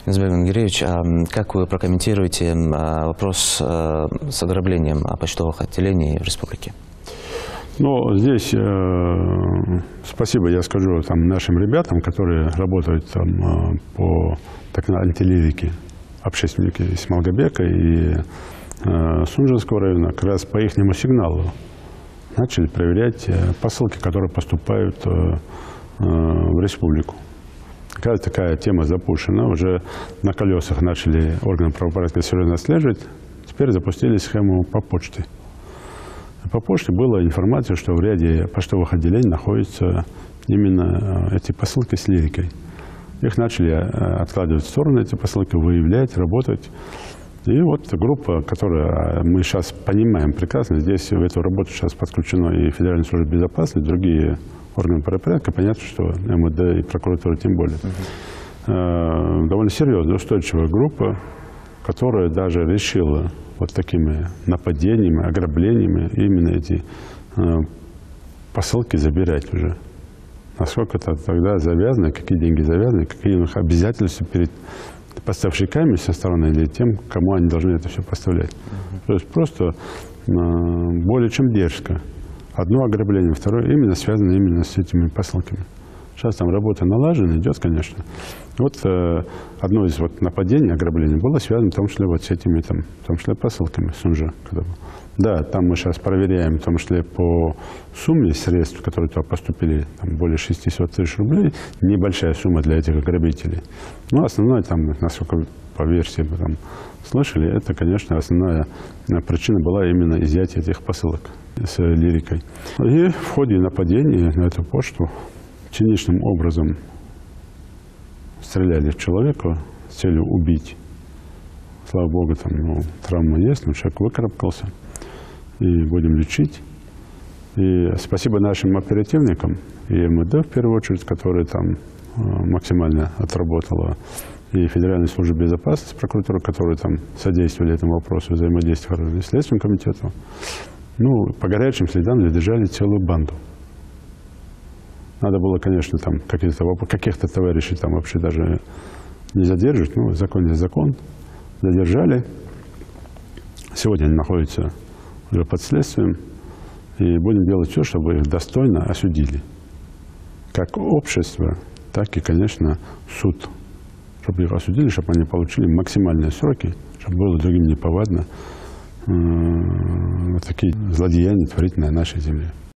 Назбек Ангереевич, как вы прокомментируете вопрос с ограблением почтовых отделений в республике? Ну, здесь спасибо, я скажу нашим ребятам, которые работают по антилирике, общественники из Малгобека и Сунжинского района, как раз по ихнему сигналу начали проверять посылки, которые поступают в республику. Какая такая тема запущена, уже на колесах начали органы правопорядка серьезно отслеживать, теперь запустили схему по почте. По почте была информация, что в ряде почтовых отделений находятся именно эти посылки с лирикой. Их начали откладывать в сторону, эти посылки, выявлять, работать. И вот группа, которую мы сейчас понимаем прекрасно, здесь в эту работу сейчас подключено и Федеральная служба безопасности, и другие органы правопорядка, понятно, что МВД и прокуратура тем более. Довольно серьезная, устойчивая группа, которая даже решила вот такими нападениями, ограблениями именно эти посылки забирать уже. Насколько это тогда завязано, какие деньги завязаны, какие у них обязательства перед поставщиками со стороны или тем, кому они должны это все поставлять. То есть просто более чем дерзко. Одно ограбление, второе именно связано именно с этими посылками. Сейчас там работа налажена, идет, конечно. Вот одно из нападений, ограблений было связано в том числе вот с этими, в том числе посылками Сунжа. Да, там мы сейчас проверяем, в том числе по сумме средств, которые туда поступили, более 600 тысяч рублей, небольшая сумма для этих ограбителей. Но основное, насколько по версии мы слышали, это, конечно, основная причина была именно изъятие этих посылок с лирикой. И в ходе нападения на эту почту циничным образом стреляли в человека с целью убить. Слава Богу, травма есть, но человек выкарабкался. И будем лечить. И спасибо нашим оперативникам и МВД, в первую очередь, которая максимально отработала, и Федеральной службе безопасности, прокуратура, которые содействовали этому вопросу, взаимодействовали с Следственным комитетом. Ну, по горячим следам задержали целую банду. Надо было, конечно, каких-то товарищей вообще даже не задерживать, но закон есть закон. Задержали. Сегодня они находятся уже под следствием. И будем делать все, чтобы их достойно осудили. Как общество, так и, конечно, суд. Чтобы их осудили, чтобы они получили максимальные сроки, чтобы было другим неповадно такие злодеяния творить на нашей земле.